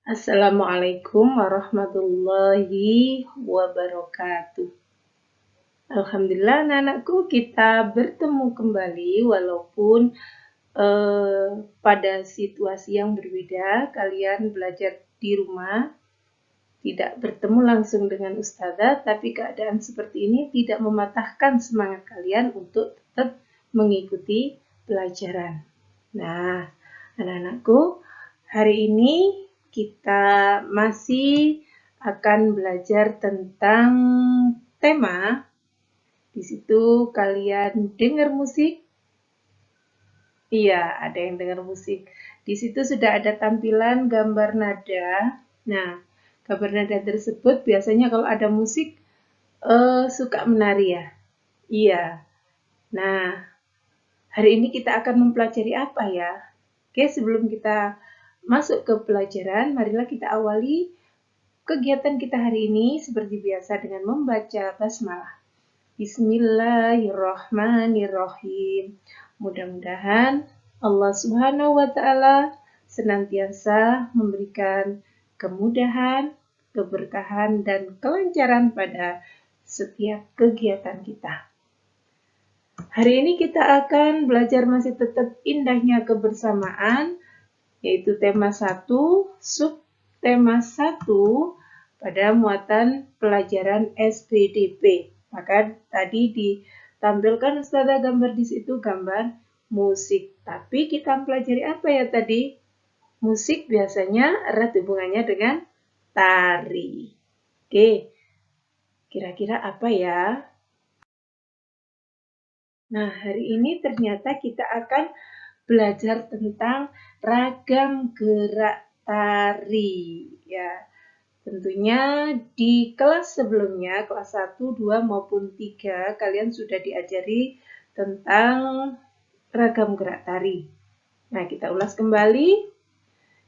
Assalamualaikum warahmatullahi wabarakatuh. Alhamdulillah anak-anakku kita bertemu kembali walaupun pada situasi yang berbeda. Kalian belajar di rumah, tidak bertemu langsung dengan ustazah, tapi keadaan seperti ini tidak mematahkan semangat kalian untuk tetap mengikuti pelajaran. Nah, anak-anakku, hari ini kita masih akan belajar tentang tema. Di situ kalian dengar musik? Iya, ada yang dengar musik. Di situ sudah ada tampilan gambar nada. Nah, gambar nada tersebut biasanya kalau ada musik suka menari ya? Iya. Nah, hari ini kita akan mempelajari apa ya? Oke, sebelum kita masuk ke pelajaran, marilah kita awali kegiatan kita hari ini seperti biasa dengan membaca basmalah. Bismillahirrahmanirrahim. Mudah-mudahan Allah Subhanahu wa Ta'ala senantiasa memberikan kemudahan, keberkahan, dan kelancaran pada setiap kegiatan kita. Hari ini kita akan belajar masih tetap indahnya kebersamaan, yaitu tema 1, subtema 1 pada muatan pelajaran SPDP. Maka tadi ditampilkan Ustazah gambar di situ gambar musik. Tapi kita pelajari apa ya tadi? Musik biasanya erat hubungannya dengan tari. Oke, kira-kira apa ya? Nah, hari ini ternyata kita akan belajar tentang ragam gerak tari. Ya, tentunya di kelas sebelumnya, kelas 1, 2, maupun 3, kalian sudah diajari tentang ragam gerak tari. Nah, kita ulas kembali.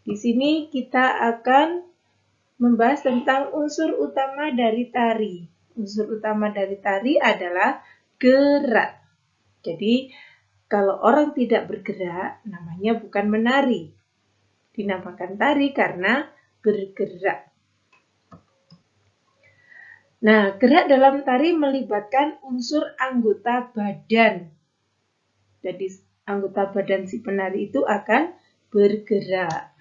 Di sini kita akan membahas tentang unsur utama dari tari. Unsur utama dari tari adalah gerak. Jadi, kalau orang tidak bergerak, namanya bukan menari. Dinamakan tari karena bergerak. Nah, gerak dalam tari melibatkan unsur anggota badan. Jadi, anggota badan si penari itu akan bergerak.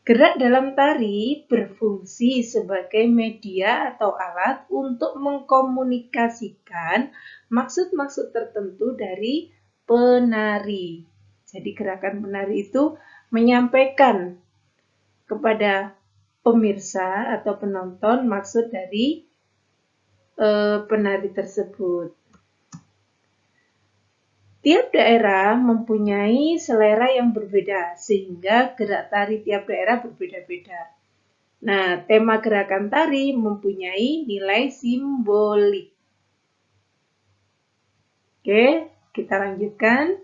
Gerak dalam tari berfungsi sebagai media atau alat untuk mengkomunikasikan maksud-maksud tertentu dari penari. Jadi gerakan penari itu menyampaikan kepada pemirsa atau penonton maksud dari penari tersebut. Tiap daerah mempunyai selera yang berbeda, sehingga gerak tari tiap daerah berbeda-beda. Nah, tema gerakan tari mempunyai nilai simbolik. Oke, kita lanjutkan.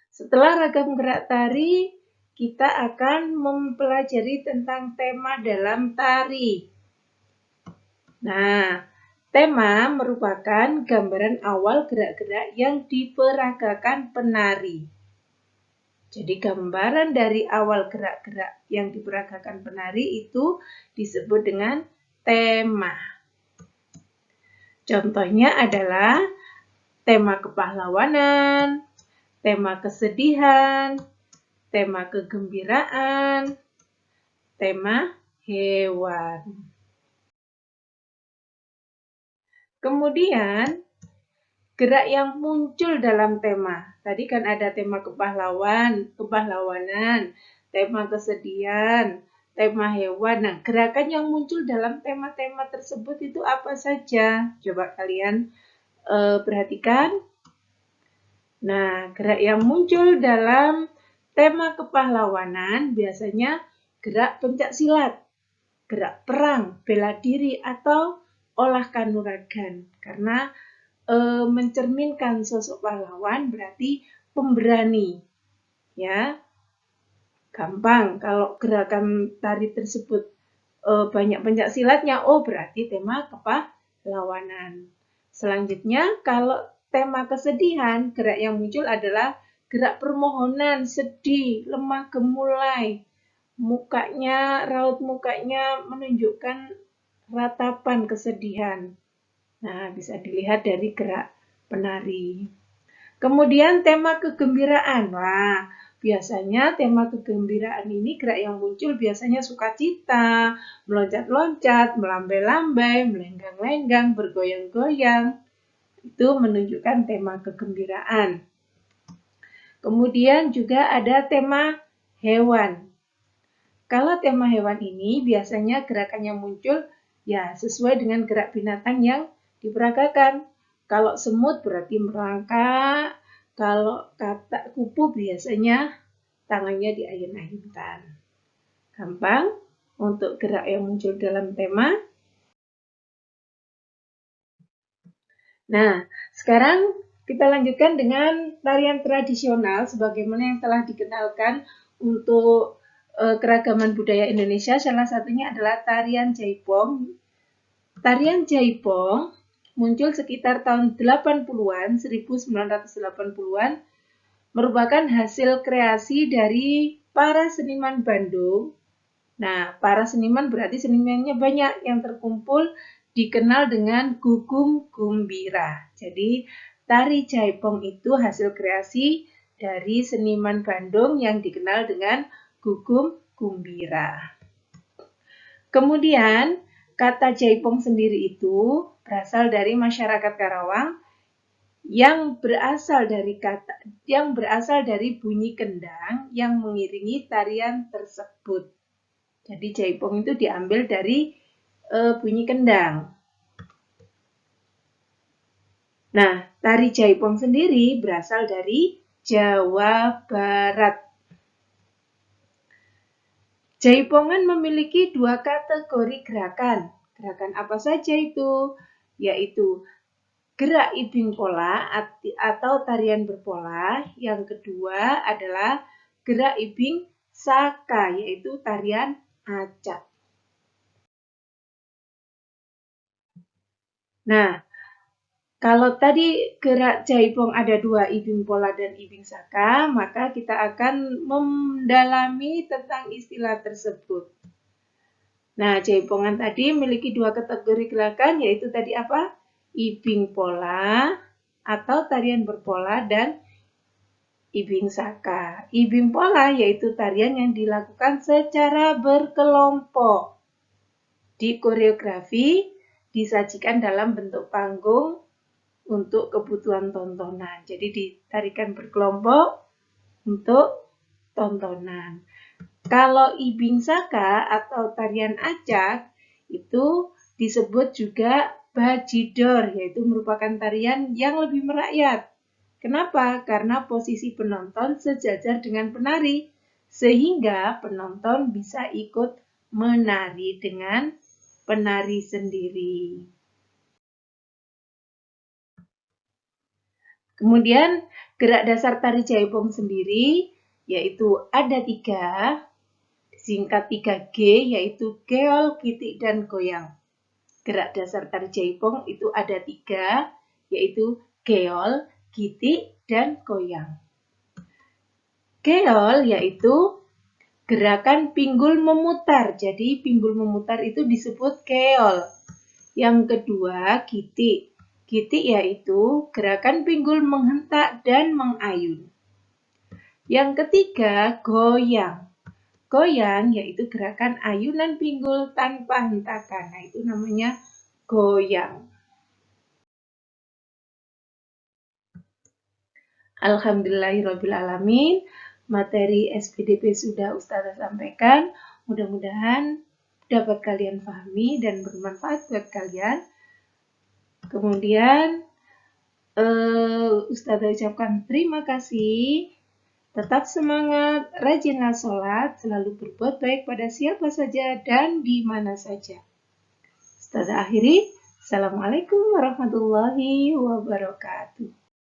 Setelah ragam gerak tari, kita akan mempelajari tentang tema dalam tari. Nah, tema merupakan gambaran awal gerak-gerak yang diperagakan penari. Jadi gambaran dari awal gerak-gerak yang diperagakan penari itu disebut dengan tema. Contohnya adalah tema kepahlawanan, tema kesedihan, tema kegembiraan, tema hewan. Kemudian, gerak yang muncul dalam tema. Tadi kan ada tema kepahlawanan, tema kesedihan, tema hewan. Nah, gerakan yang muncul dalam tema-tema tersebut itu apa saja? Coba kalian perhatikan. Nah, gerak yang muncul dalam tema kepahlawanan biasanya gerak pencak silat, gerak perang, bela diri, atau olah kanuragan. Karena mencerminkan sosok pahlawan berarti pemberani. Ya, gampang kalau gerakan tari tersebut banyak pencak silatnya, oh berarti tema kepahlawanan. Selanjutnya, kalau tema kesedihan, gerak yang muncul adalah gerak permohonan, sedih, lemah gemulai. Raut mukanya menunjukkan ratapan kesedihan. Nah, bisa dilihat dari gerak penari. Kemudian tema kegembiraan. Wah, biasanya tema kegembiraan ini gerak yang muncul biasanya sukacita, meloncat-loncat, melambai-lambai, melenggang-lenggang, bergoyang-goyang. Itu menunjukkan tema kegembiraan. Kemudian juga ada tema hewan. Kalau tema hewan ini biasanya gerakan yang muncul ya sesuai dengan gerak binatang yang diperagakan. Kalau semut berarti merangkak, kalau katak kupu biasanya tangannya diayun-ayunkan. Gampang untuk gerak yang muncul dalam tema. Nah, sekarang kita lanjutkan dengan tarian tradisional sebagaimana yang telah dikenalkan untuk keragaman budaya Indonesia. Salah satunya adalah tarian Jaipong. Tarian Jaipong muncul sekitar tahun 80-an, 1980-an, merupakan hasil kreasi dari para seniman Bandung. Nah, para seniman berarti senimannya banyak yang terkumpul dikenal dengan Gugum Gumbira. Jadi, tari Jaipong itu hasil kreasi dari seniman Bandung yang dikenal dengan Gugum Gumbira. Kemudian, kata Jaipong sendiri itu berasal dari masyarakat Karawang yang berasal dari bunyi kendang yang mengiringi tarian tersebut. Jadi Jaipong itu diambil dari bunyi kendang. Nah, tari Jaipong sendiri berasal dari Jawa Barat. Jaipongan memiliki dua kategori gerakan. Gerakan apa saja itu? Yaitu gerak ibing pola atau tarian berpola. Yang kedua adalah gerak ibing saka, yaitu tarian acak. Nah, kalau tadi gerak Jaipong ada dua, ibing pola dan ibing saka, maka kita akan mendalami tentang istilah tersebut. Nah, Jaipongan tadi memiliki dua kategori gerakan, yaitu tadi apa? Ibing pola atau tarian berpola dan ibing saka. Ibing pola yaitu tarian yang dilakukan secara berkelompok. Di koreografi disajikan dalam bentuk panggung untuk kebutuhan tontonan. Jadi ditarikan berkelompok untuk tontonan. Kalau ibing saka atau tarian acak itu disebut juga bajidor, yaitu merupakan tarian yang lebih merakyat. Kenapa? Karena posisi penonton sejajar dengan penari, sehingga penonton bisa ikut menari dengan penari sendiri. Kemudian gerak dasar tari Jaipong sendiri yaitu ada 3, disingkat 3G, yaitu geol, kitik, dan goyang. Gerak dasar tari Jaipong itu ada 3, yaitu geol, kitik, dan goyang. Geol yaitu gerakan pinggul memutar, jadi pinggul memutar itu disebut geol. Yang kedua, kitik. Kitik yaitu gerakan pinggul menghentak dan mengayun. Yang ketiga, goyang. Goyang yaitu gerakan ayunan pinggul tanpa hentakan. Nah, itu namanya goyang. Alhamdulillahirrabbilalamin. Materi SPDP sudah Ustazah sampaikan. Mudah-mudahan dapat kalian pahami dan bermanfaat buat kalian. Kemudian Ustazah ucapkan terima kasih. Tetap semangat, rajinlah sholat, selalu berbuat baik pada siapa saja dan di mana saja. Ustazah akhiri, Assalamualaikum warahmatullahi wabarakatuh.